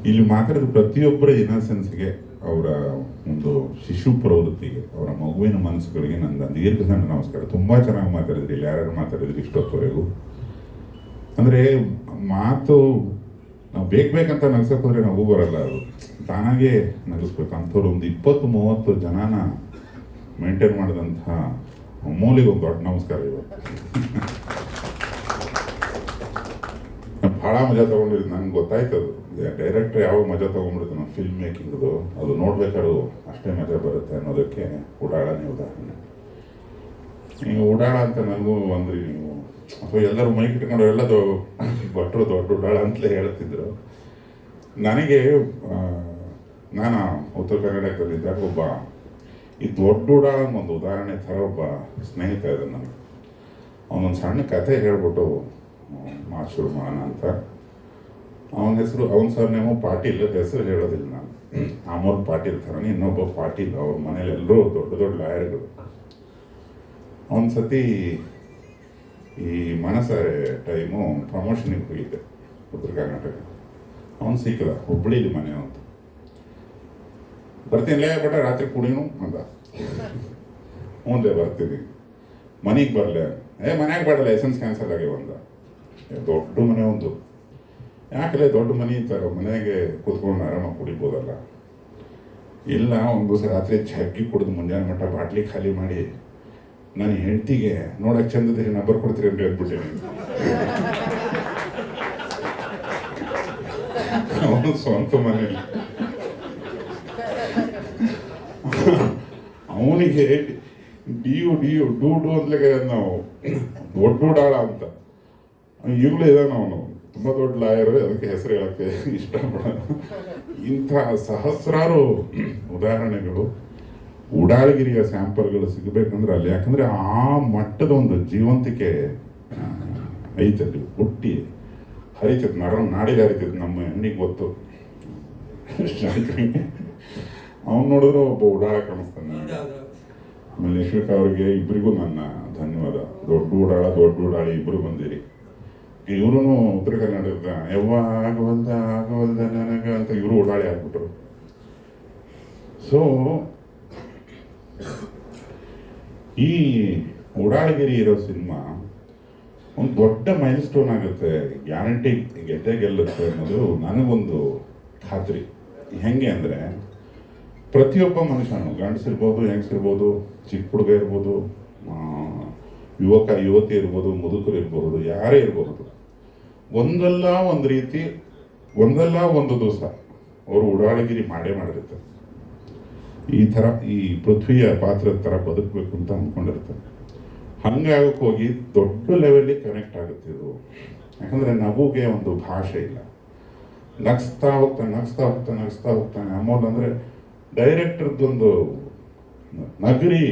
ಇಲ್ಲಿ ಮಾತಾಡಿದ ಪ್ರತಿಯೊಬ್ಬರ ಇನ್ನಸೆನ್ಸ್ಗೆ, ಅವರ ಒಂದು ಶಿಶು ಪ್ರವೃತ್ತಿಗೆ, ಅವರ ಮಗುವಿನ ಮನಸ್ಸುಗಳಿಗೆ ನನ್ನ ದೀರ್ಘದಂಡ ನಮಸ್ಕಾರ. ತುಂಬ ಚೆನ್ನಾಗಿ ಮಾತಾಡಿದ್ರಿ, ಇಲ್ಲಿ ಯಾರ್ಯಾರು ಮಾತಾಡಿದ್ರಿ ಇಷ್ಟೊತ್ತವರೆಗೂ. ಅಂದರೆ ಮಾತು ನಾವು ಬೇಕಂತ ನಗಿಸೋಕೆ ಹೋದರೆ ನಗು ಬರಲ್ಲ, ಅದು ತಾನಾಗೇ ನಗಿಸ್ಬೇಕು. ಅಂಥವ್ರು ಒಂದು 20-30 ಜನನ ಮೇಂಟೈನ್ ಮಾಡಿದಂಥ ಅಮೂಲ್ಯಗೆ ಒಂದು ದೊಡ್ಡ ನಮಸ್ಕಾರ ಇವತ್ತು. ಭಾಳ ಮಜಾ ತೊಗೊಂಡಿದ್ದು, ನನಗೆ ಗೊತ್ತಾಯ್ತು ಅದು ಡೈರೆಕ್ಟ್ರ್ ಯಾವಾಗ ಮಜಾ ತೊಗೊಂಡ್ಬಿಡುತ್ತೆ ನಮ್ಮ ಫಿಲ್ಮ್ ಮೇಕಿಂಗ್ದು, ಅದು ನೋಡ್ಬೇಕಾದ್ರೂ ಅಷ್ಟೇ ಮಜಾ ಬರುತ್ತೆ ಅನ್ನೋದಕ್ಕೆ ಉಡಾಳನೇ ಉದಾಹರಣೆ. ನೀವು ಉಡಾಳ ಅಂತ ನನಗೂ ಅಂದ್ರಿ ನೀವು, ಅಥವಾ ಎಲ್ಲರೂ ಮೈಕ್ ಇಟ್ಕೊಂಡು ಎಲ್ಲ ಭಟ್ರು ದೊಡ್ಡ ಉಡಾಳ ಅಂತಲೇ ಹೇಳ್ತಿದ್ರು. ನನಗೆ ನಾನು ಉತ್ತರ ಕನ್ನಡದಲ್ಲಿದ್ದಾಗ ಒಬ್ಬ ಈ ದೊಡ್ಡ ಉಡಾಳ ಒಂದು ಉದಾಹರಣೆ ಥರ ಒಬ್ಬ ಸ್ನೇಹಿತ ಇದೆ ನನಗೆ. ಅವನೊಂದು ಸಣ್ಣ ಕಥೆ ಹೇಳ್ಬಿಟ್ಟು ಮಾತು ಶುರು ಮಾಡೋಣ ಅಂತ. ಅವನ ಹೆಸರು, ಅವನ ಸರ್ನೇಮು ಪಾಟೀಲ್, ಹೆಸರು ಹೇಳೋದಿಲ್ಲ ನಾನು. ಅಮೋಲ್ ಪಾಟೀಲ್ ಥರನೇ ಇನ್ನೊಬ್ಬ ಪಾಟೀಲ್, ಅವ್ರ ಮನೇಲಿ ಎಲ್ಲರೂ ದೊಡ್ಡ ದೊಡ್ಡ ಲಾಯರ್ಗಳು. ಒಂದು ಸತಿ ಈ ಮನಸ ಟೈಮು ಪ್ರಮೋಷನಿಗೆ ಹೋಗಿದ್ದೆ ಉತ್ತರ ಕರ್ನಾಟಕ. ಅವನು ಸಿಕ್ಕದ, ಹುಬ್ಬಳ್ಳಿಲಿ ಮನೆ ಅಂತ. ಬರ್ತೀನಿ ಬಟ ರಾತ್ರಿ ಕುಡಿನು ಅಂದ. ಹ್ಞೂ ಬರ್ತೀನಿ, ಮನೆಗೆ ಬರಲೆ, ಮನೆಯಾಗ ಬೇಡ, ಲೈಸೆನ್ಸ್ ಕ್ಯಾನ್ಸಲ್ ಆಗಿ ಬಂದ. ದೊಡ್ಡ ಮನೆ ಒಂದು, ಯಾಕಲೆ ದೊಡ್ಡ ಮನೆ ಇರ್ತಾರೆ, ಮನೆಗೆ ಕೂತ್ಕೊಂಡು ಆರಾಮಾಗಿ ಕುಡಿಬೋದಲ್ಲ. ಇಲ್ಲ, ಒಂದು ದಿವಸ ರಾತ್ರಿ ಜಗ್ಗಿ ಕುಡಿದು ಮುಂಜಾನೆ ಮಟ್ಟ ಬಾಟ್ಲಿ ಖಾಲಿ ಮಾಡಿ ನನ್ನ ಹೆಂಡತಿಗೆ ನೋಡಕ್ಕೆ ಚಂದದಿರಿ ನಂಬರ್ ಕೊಡ್ತೀರಿ ಅಂತ ಹೇಳ್ಬಿಟ್ಟೇನೆ. ಅವನು ಸ್ವಂತ ಮನೇಲಿ ಅವನಿಗೆ ಡೂ ಅಂತಲೇ ನಾವು ದೊಡ್ಡ ಉಡಾಳ ಅಂತ. ಈಗಲೂ ಇದ್ದಾನೆ ಅವನು, ತುಂಬ ದೊಡ್ಡ ಲಾಯರ್, ಅದಕ್ಕೆ ಹೆಸರು ಹೇಳೋಕ್ಕೆ ಇಷ್ಟಪಡೋಣ. ಇಂಥ ಸಹಸ್ರಾರು ಉದಾಹರಣೆಗಳು, ಉಡಾಳಗಿರಿಯ ಸ್ಯಾಂಪಲ್ಗಳು ಸಿಗಬೇಕಂದ್ರೆ ಅಲ್ಲಿ, ಯಾಕಂದರೆ ಆ ಮಟ್ಟದ ಒಂದು ಜೀವಂತಿಕೆ ಐತಲ್ಲಿ, ಹುಟ್ಟಿ ಹರಿತೈತೆ, ನಾಡಿಗೆ ಹರಿತೈತೆ. ನಮ್ಮ ಹೆಣ್ಣಿಗೆ ಗೊತ್ತು, ಅವನು ನೋಡಿದ್ರೆ ಒಬ್ಬ ಉಡಾಳ ಕಾಣಿಸ್ತಾನೆ. ಆಮೇಲೆ ಯಶ್ವಿಕ ಅವ್ರಿಗೆ ಇಬ್ಬರಿಗೂ ನನ್ನ ಧನ್ಯವಾದ. ದೊಡ್ಡ ಉಡಾಳಿ ಇಬ್ಬರು ಬಂದಿರಿ. ಇವರು ಉತ್ತರ ಕರ್ನಾಟಕದ ಆಗವಲ್ದ ನನಗ ಅಂತ ಇವರು ಉಡಾಳಿ ಆಗ್ಬಿಟ್ರು. ಸೊ ಈ ಉಡಾಳಗಿರಿ ಇರೋ ಸಿನಿಮಾ ಒಂದು ದೊಡ್ಡ ಮೈಲ್ ಸ್ಟೋನ್ ಆಗುತ್ತೆ, ಗ್ಯಾರಂಟಿ ಗೆಲ್ಲುತ್ತೆ ಅನ್ನೋದು ನನಗೊಂದು ಖಾತ್ರಿ. ಹೆಂಗೆ ಅಂದರೆ ಪ್ರತಿಯೊಬ್ಬ ಮನುಷ್ಯನು, ಗಂಡಸಿರ್ಬೋದು, ಹೆಂಗಸಿರ್ಬೋದು, ಚಿಕ್ಕ ಹುಡುಗ ಇರ್ಬೋದು, ಯುವತಿ ಇರ್ಬೋದು, ಮುದುಕರು ಇರ್ಬೋದು, ಯಾರೇ ಇರಬಹುದು, ಒಂದಲ್ಲ ಒಂದು ರೀತಿ, ಒಂದಲ್ಲ ಒಂದು ದಿವಸ ಅವರು ಉಡಾಳಗಿರಿ ಮಾಡಿರ್ತಾರೆ. ಈ ಥರ ಈ ಪೃಥ್ವಿಯ ಪಾತ್ರದ ಥರ ಬದುಕಬೇಕು ಅಂತ ಅಂದ್ಕೊಂಡಿರ್ತಾರೆ. ಹಂಗಾಗಕ್ಕೆ ಹೋಗಿ ದೊಡ್ಡ ಲೆವೆಲ್ಲಿ ಕನೆಕ್ಟ್ ಆಗುತ್ತೆ ಇದು. ಯಾಕಂದರೆ ನಗುಗೆ ಒಂದು ಭಾಷೆ ಇಲ್ಲ. ನಗಿಸ್ತಾ ಹೋಗ್ತಾನೆ. ಅಮೋಲ್ ಅಂದರೆ ಡೈರೆಕ್ಟರ್ದೊಂದು ನಗರಿ,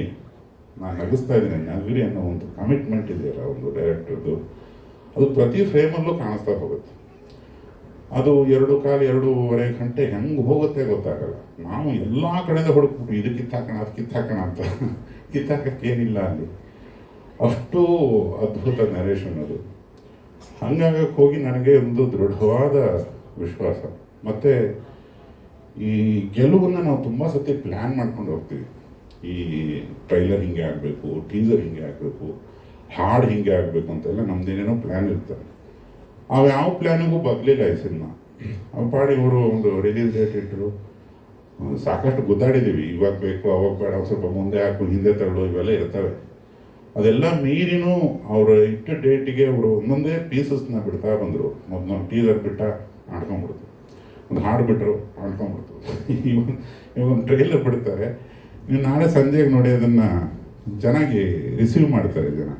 ನಾನು ನಗಿಸ್ತಾ ಇದ್ದೀನಿ ನಗರಿ ಅನ್ನೋ ಒಂದು ಕಮಿಟ್ಮೆಂಟ್ ಇದೆಯಲ್ಲ ಒಂದು ಡೈರೆಕ್ಟರ್ದು, ಅದು ಪ್ರತಿ ಫ್ರೇಮಲ್ಲೂ ಕಾಣಿಸ್ತಾ ಹೋಗುತ್ತೆ. ಅದು 2.5-2.5 ಗಂಟೆ ಹೆಂಗೆ ಹೋಗುತ್ತೆ ಗೊತ್ತಾಗಲ್ಲ. ನಾವು ಎಲ್ಲ ಕಡೆಯಿಂದ ಹುಡುಕ್ಬಿಟ್ಟು ಇದು ಕಿತ್ತಾಕೋಣ ಅಂತ ಕಿತ್ತಾಕಕ್ಕೇನಿಲ್ಲ ಅಲ್ಲಿ. ಅಷ್ಟು ಅದ್ಭುತ ನರೇಷನ್ ಅದು. ಹಂಗಾಗಕ್ಕೆ ಹೋಗಿ ನನಗೆ ಒಂದು ದೃಢವಾದ ವಿಶ್ವಾಸ. ಮತ್ತು ಈ ಗೆಲುವನ್ನು ನಾವು ತುಂಬ ಸತಿ ಪ್ಲ್ಯಾನ್ ಮಾಡ್ಕೊಂಡು ಹೋಗ್ತೀವಿ. ಈ ಟ್ರೈಲರ್ ಹಿಂಗೆ ಆಗಬೇಕು, ಟೀಸರ್ ಹಿಂಗೆ ಆಗಬೇಕು, ಹಾಡು ಹಿಂಗೆ ಆಗಬೇಕು ಅಂತೆಲ್ಲ ನಮ್ದೇನೇನೋ ಪ್ಲ್ಯಾನ್ ಇರ್ತಾರೆ. ಅವು ಯಾವ ಪ್ಲ್ಯಾನಿಗೂ ಬಗ್ಲಿಲ್ಲ ಈ ಸಿನಿಮಾ. ಅವು ಪಾಡಿ ಇವರು ಒಂದು ರಿಲೀಸ್ ಡೇಟ್ ಇಟ್ಟರು, ಸಾಕಷ್ಟು ಗುದ್ದಾಡಿದ್ದೀವಿ, ಇವಾಗ ಬೇಕು ಅವಾಗ ಬೇಡ, ಸ್ವಲ್ಪ ಮುಂದೆ ಹಾಕು ಹಿಂದೆ ತರಲು, ಇವೆಲ್ಲ ಇರ್ತವೆ. ಅದೆಲ್ಲ ಮೀರಿನೂ ಅವರು ಇಟ್ಟ ಡೇಟಿಗೆ ಅವರು ಒಂದೊಂದೇ ಪೀಸಸ್ನ ಬಿಡ್ತಾ ಬಂದರು. ಮೊದಲೊಂದು ಟೀಸರ್ ಬಿಟ್ಟ ಆಡ್ಕೊಂಡ್ಬಿಡ್ತು, ಒಂದು ಹಾಡು ಬಿಟ್ಟರು ಆಡ್ಕೊಂಡ್ಬಿಡ್ತು, ಇವಾಗ ಟ್ರೈಲರ್ ಬಿಡ್ತಾರೆ. ನೀವು ನಾಳೆ ಸಂಜೆಗೆ ನೋಡಿ ಅದನ್ನು ಚೆನ್ನಾಗಿ ರಿಸೀವ್ ಮಾಡ್ತಾರೆ ಜನ.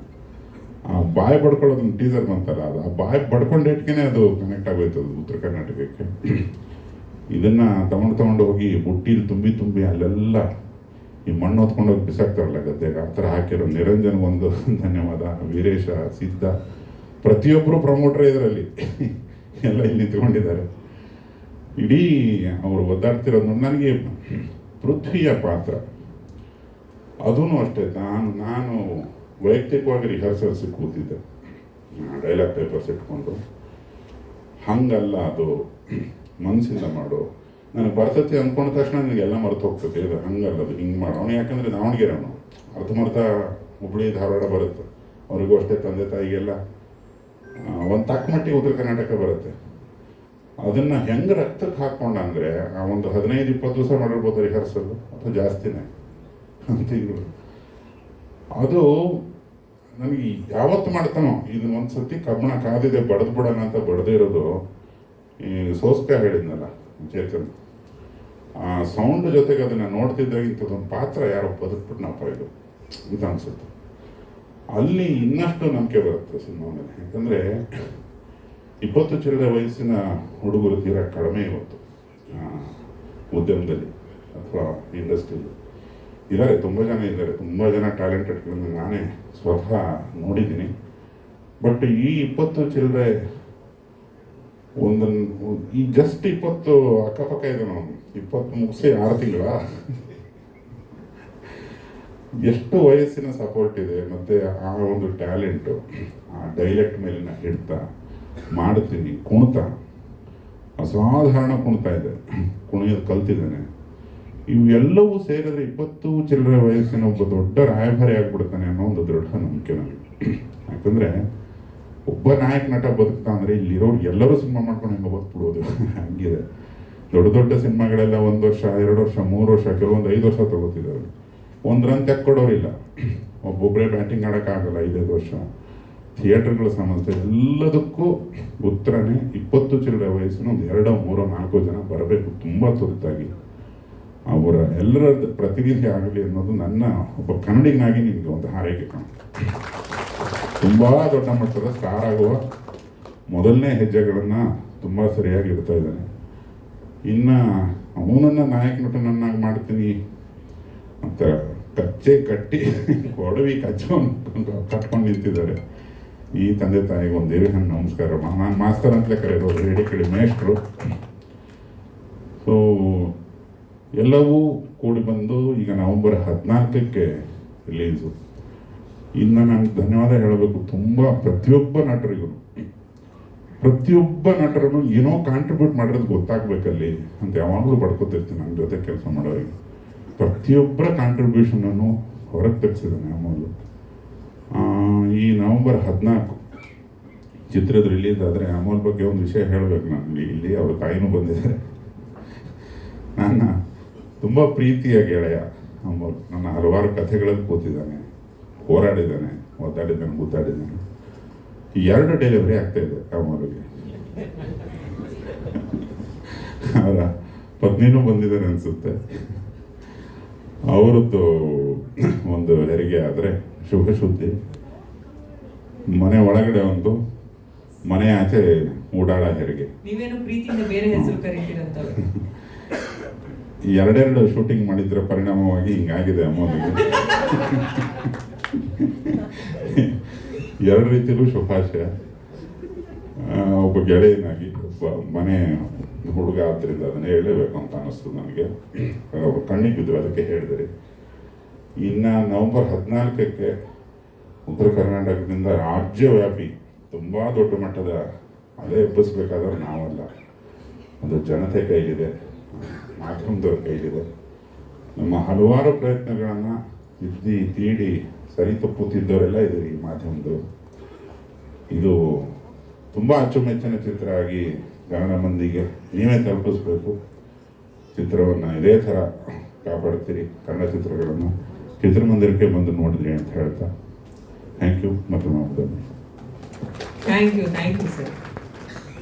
ಆ ಬಾಯಿ ಬಡ್ಕೊಳ್ಳೋದನ್ನು ಟೀಸರ್ ಬಂತಲ್ಲ, ಅದು ಆ ಬಾಯಿ ಬಡ್ಕೊಂಡು ಇಟ್ಕೇ ಅದು ಕನೆಕ್ಟ್ ಆಗೋಯ್ತು ಅದು ಉತ್ತರ ಕರ್ನಾಟಕಕ್ಕೆ. ಇದನ್ನು ತಗೊಂಡು ಹೋಗಿ ಬುಟ್ಟಿಲಿ ತುಂಬಿ ಅಲ್ಲೆಲ್ಲ ಈ ಮಣ್ಣು ಹೊತ್ಕೊಂಡೋಗಿ ಬಿಸಾಕ್ತಾರಲ್ಲ ಗದ್ದೆಗೆ, ಆ ಥರ ಹಾಕಿರೋ ನಿರಂಜನ್ ಒಂದು ಧನ್ಯವಾದ. ವೀರೇಶ, ಸಿದ್ಧ, ಪ್ರತಿಯೊಬ್ಬರು ಪ್ರಮೋಟರ್ ಇದರಲ್ಲಿ ಎಲ್ಲ ಇಲ್ಲಿ ನಿಂತ್ಕೊಂಡಿದ್ದಾರೆ. ಇಡೀ ಅವರು ಒದ್ದಾಡ್ತಿರೋದು ನೋಡಿ. ನನಗೆ ಪೃಥ್ವಿಯ ಪಾತ್ರ ಅದೂ ಅಷ್ಟೇ. ನಾನು ವೈಯಕ್ತಿಕವಾಗಿ ರಿಹರ್ಸಲ್ಸ್ ಕೂತಿದ್ದೆ, ಡೈಲಾಗ್ ಪೇಪರ್ಸ್ ಇಟ್ಕೊಂಡು. ಹಂಗಲ್ಲ, ಅದು ಮನಸ್ಸಿಂದ ಮಾಡು. ನನಗೆ ಬರ್ತೈತಿ ಅಂದ್ಕೊಂಡ ತಕ್ಷಣ ನಿನಗೆಲ್ಲ ಮರೆತು ಹೋಗ್ತದೆ. ಇದು ಹಂಗಲ್ಲ, ಅದು ಹಿಂಗೆ ಮಾಡು. ಅವನು ಯಾಕಂದರೆ ದಾವಣಗೆರೆ ಅವನು ಅರ್ಧಮರ್ಧ ಹುಬ್ಬಳ್ಳಿ ಧಾರವಾಡ ಬರುತ್ತೆ, ಅವರಿಗೂ ಅಷ್ಟೇ ತಂದೆ ತಾಯಿಗೆಲ್ಲ ಒಂದು ತಕ್ಕ ಮಟ್ಟಿಗೆ ಉತ್ತರ ಕರ್ನಾಟಕ ಬರುತ್ತೆ. ಅದನ್ನು ಹೆಂಗೆ ರಕ್ತಕ್ಕೆ ಹಾಕ್ಕೊಂಡ ಅಂದರೆ ಆ ಒಂದು 15-20 ದಿವಸ ಮಾಡಿರ್ಬೋದು ರಿಹರ್ಸಲ್ಲು, ಅಥವಾ ಜಾಸ್ತಿನೇ ತಿಂಗಳು. ಅದು ನನಗೆ ಯಾವತ್ತು ಮಾಡ್ತಾನೋ ಇದನ್ನ ಒಂದು ಸತಿ ಕಬ್ಬಣ ಕಾದಿದೆ ಬಡ್ದು ಬಿಡೋಣ ಅಂತ ಬಡ್ದೇ ಇರೋದು ಈ ಸೋಸ್ಕ ಹೇಳಿದ್ನಲ್ಲ ಚೇತನ್, ಆ ಸೌಂಡ್ ಜೊತೆಗೆ ಅದನ್ನು ನೋಡ್ತಿದ್ದಾಗ ಇಂಥದ್ದೊಂದು ಪಾತ್ರ ಯಾರೋ ಬದುಕ್ಬಿಟ್ನಪ್ಪ ಇದು ಅಂತ ಅನಿಸುತ್ತೆ. ಅಲ್ಲಿ ಇನ್ನಷ್ಟು ನಂಬಿಕೆ ಬರುತ್ತೆ ಸಿನಿಮಾ ಮೇಲೆ. ಯಾಕಂದರೆ 20 ಚಿಲ್ಲರೆ ವಯಸ್ಸಿನ ಹುಡುಗರು ತೀರಾ ಕಡಿಮೆ ಇವತ್ತು ಉದ್ಯಮದಲ್ಲಿ ಅಥವಾ ಇಂಡಸ್ಟ್ರಿಯಲ್ಲಿ ಇದ್ದಾರೆ. ತುಂಬ ಜನ ಇದ್ದಾರೆ, ತುಂಬ ಜನ ಟ್ಯಾಲೆಂಟೆಡ್ಗಳನ್ನು ನಾನೇ ಸ್ವತಃ ನೋಡಿದ್ದೀನಿ. ಬಟ್ ಈ 20 ಚಿಲ್ಲರೆ ಈ ಜಸ್ಟ್ 20 ಅಕ್ಕಪಕ್ಕ ಇದೆ. ನಾವು 20 ಮುಗಿಸಿ 6 ತಿಂಗಳ ಎಷ್ಟು ವಯಸ್ಸಿನ ಸಪೋರ್ಟ್ ಇದೆ, ಮತ್ತು ಆ ಒಂದು ಟ್ಯಾಲೆಂಟು, ಆ ಡೈಲೆಕ್ಟ್ ಮೇಲಿನ ಹಿಡ್ತ, ಮಾಡ್ತೀನಿ ಕುಣಿತ, ಅಸಾಧಾರಣ ಕುಣಿತ ಇದೆ, ಕುಣಿಯೋದು ಕಲ್ತಿದ್ದಾನೆ. ಇವೆಲ್ಲವೂ ಸೇರಿದ್ರೆ 20 ಚಿಲ್ಲರೆ ವಯಸ್ಸಿನ ಒಬ್ಬ ದೊಡ್ಡ ರಾಯಭಾರಿ ಆಗಿಬಿಡ್ತಾನೆ ಅನ್ನೋ ಒಂದು ದೃಢ ನಂಬಿಕೆ ನನಗೆ. ಯಾಕಂದರೆ ಒಬ್ಬ ನಾಯಕ ನಟ ಬದುಕ್ತಾ ಅಂದರೆ ಇಲ್ಲಿರೋರು ಎಲ್ಲರೂ ಸಿನಿಮಾ ಮಾಡ್ಕೊಂಡು ಹೆಂಗೆ ಬದುಕ್ಬಿಡೋದು ಹಂಗಿದೆ. ದೊಡ್ಡ ದೊಡ್ಡ ಸಿನಿಮಾಗಳೆಲ್ಲ 1 ವರ್ಷ 2 ವರ್ಷ 3 ವರ್ಷ, ಕೆಲವೊಂದು 5 ವರ್ಷ ತಗೋತಿದ್ದಾರೆ. ಒಂದು ರನ್ ತೆಕ್ಕೊಡೋರಿಲ್ಲ, ಒಬ್ಬೊಬ್ಬರೇ ಬ್ಯಾಟಿಂಗ್ ಆಡೋಕ್ಕಾಗಲ್ಲ 5-5 ವರ್ಷ. ಥಿಯೇಟರ್ಗಳ ಸಮಸ್ಯೆ ಎಲ್ಲದಕ್ಕೂ ಉತ್ತರನೇ 20 ಚಿಲ್ಲರೆ ವಯಸ್ಸಿನ ಒಂದು 2, 3, 4 ಜನ ಬರಬೇಕು ತುಂಬ ತುರ್ತಾಗಿ. ಅವರ ಎಲ್ಲರ ಪ್ರತಿನಿಧಿ ಆಗಲಿ ಅನ್ನೋದು ನನ್ನ ಒಬ್ಬ ಕನ್ನಡಿಗನಾಗಿ ನಿಮಗೆ ಒಂದು ಹಾರೈಕೆ ಕಾಣುತ್ತೆ. ತುಂಬ ದೊಡ್ಡ ಮಟ್ಟದ ಸ್ಟಾರ್ ಆಗುವ ಮೊದಲನೇ ಹೆಜ್ಜೆಗಳನ್ನು ತುಂಬ ಸರಿಯಾಗಿ ಇಡ್ತಾ ಇದ್ದಾನೆ. ಇನ್ನು ಅವನನ್ನು ನಾಯಕ ನಟನನ್ನಾಗಿ ಮಾಡ್ತೀನಿ ಅಂತ ಕಚ್ಚೆ ಕಟ್ಟಿ ಕೊಡವಿ ಕಟ್ಕೊಂಡು ನಿಂತಿದ್ದಾರೆ. ಈ ತಂದೆ ತಾಯಿಗೆ ಒಂದು ದೇವಿ ಹಣ್ಣು ನಮಸ್ಕಾರ. ನಾನು ಮಾಸ್ತರ್ ಅಂತಲೇ ಕರೆಯೋದು, ಹೇಳಿ ಕೇಳಿ ಮೇಷ್ಟ್ರು. ಸೊ ಎಲ್ಲವೂ ಕೂಡಿ ಬಂದು ಈಗ ನವೆಂಬರ್ 14ಕ್ಕೆ ರಿಲೀಸು. ಇನ್ನು ನಾನು ಧನ್ಯವಾದ ಹೇಳಬೇಕು ತುಂಬ ಪ್ರತಿಯೊಬ್ಬ ನಟರನ್ನು ಏನೋ ಕಾಂಟ್ರಿಬ್ಯೂಟ್ ಮಾಡಿರೋದು ಗೊತ್ತಾಗಬೇಕಲ್ಲಿ ಅಂತ ಯಾವಾಗಲೂ ಪಡ್ಕೊತಿರ್ತೀನಿ. ನನ್ನ ಜೊತೆ ಕೆಲಸ ಮಾಡೋರಿಗೆ ಪ್ರತಿಯೊಬ್ಬರ ಕಾಂಟ್ರಿಬ್ಯೂಷನನ್ನು ಹೊರಗೆ ತೆಗೆಸಿದ್ದಾನೆ ಅಮೋಲ್. ಈ ನವೆಂಬರ್ 14 ಚಿತ್ರದ ರಿಲೀಸ್ ಆದರೆ ಅಮೋಲ್ ಬಗ್ಗೆ ಒಂದು ವಿಷಯ ಹೇಳಬೇಕು. ನಾನು ಇಲ್ಲಿ ಅವ್ರ ತಾಯಿನೂ ಬಂದಿದ್ದಾರೆ. ನನ್ನ ತುಂಬ ಪ್ರೀತಿಯ ಗೆಳೆಯ ಅಮೋಲ್. ನನ್ನ ಹಲವಾರು ಕಥೆಗಳಲ್ಲಿ ಕೂತಿದ್ದಾನೆ, ಹೋರಾಡಿದ್ದಾನೆ, ಒದ್ದಾಡಿದ್ದಾನೆ, ಗುದ್ದಾಡಿದ್ದಾನೆ. 2 ಡೆಲಿವರಿ ಆಗ್ತಾಯಿದೆ ಅಮೋಲ್ಗೆ. ಅವರ ಪತ್ನಿನೂ ಬಂದಿದ್ದಾರೆ ಅನಿಸುತ್ತೆ. ಅವರದ್ದು ಒಂದು ಹೆರಿಗೆ ಆದರೆ ಶುಭ ಸುದ್ದಿ. ಮನೆ ಒಳಗಡೆ ಒಂದು, ಮನೆ ಆಚೆ ಊಡಾಳ ಹೆರಿಗೆ. ನೀವೇನು ಪ್ರೀತಿಯಿಂದ ಬೇರೆ ಹೆಸರು ಕರೀತೀರಂತ 2 ಶೂಟಿಂಗ್ ಮಾಡಿದ್ರ ಪರಿಣಾಮವಾಗಿ ಹಿಂಗಾಗಿದೆ ಅಮ್ಮನಿಗೆ. 2 ರೀತಿಯಲ್ಲೂ ಶುಭಾಶಯ. ಒಬ್ಬ ಗೆಳೆಯನಾಗಿ, ಒಬ್ಬ ಮನೆ ಹುಡುಗ ಆದ್ದರಿಂದ ಅದನ್ನೇ ಹೇಳಬೇಕು ಅಂತ ಅನ್ನಿಸ್ತು ನನಗೆ. ಅವ್ರು ಕಣ್ಣಿಗೆ ಬಿದ್ದರು, ಅದಕ್ಕೆ ಹೇಳಿದ್ರಿ. ಇನ್ನು ನವೆಂಬರ್ 14ಕ್ಕೆ ಉತ್ತರ ಕರ್ನಾಟಕದಿಂದ ರಾಜ್ಯವ್ಯಾಪಿ ತುಂಬ ದೊಡ್ಡ ಮಟ್ಟದ ಅಲೆ ಎಬ್ಬಿಸ್ಬೇಕಾದ್ರೆ ನಾವಲ್ಲ, ಅದು ಜನತೆ ಕೈಲಿದೆ, ಮಾಧ್ಯಮದವ್ರ ಕೈಲಿದೆ. ನಮ್ಮ ಹಲವಾರು ಪ್ರಯತ್ನಗಳನ್ನು ತೀಡಿ ಸರಿ ತಪ್ಪು ತಿದ್ದವರೆಲ್ಲ ಇದ್ದೀರಿ ಈ ಮಾಧ್ಯಮದವರು. ಇದು ತುಂಬ ಅಚ್ಚುಮೆಚ್ಚಿನ ಚಿತ್ರ ಆಗಿ ಕನ್ನಡ ಮಂದಿಗೆ ನೀವೇ ತಲುಪಿಸ್ಬೇಕು. ಚಿತ್ರವನ್ನು ಇದೇ ಥರ ಕಾಪಾಡ್ತೀರಿ. ಕನ್ನಡ ಚಿತ್ರಗಳನ್ನು ಚಿತ್ರಮಂದಿರಕ್ಕೆ ಬಂದು ನೋಡಿದ್ರಿ ಅಂತ ಹೇಳ್ತಾ ಥ್ಯಾಂಕ್ ಯು. ಮತ್ತು ಥ್ಯಾಂಕ್ ಯು ಸರ್.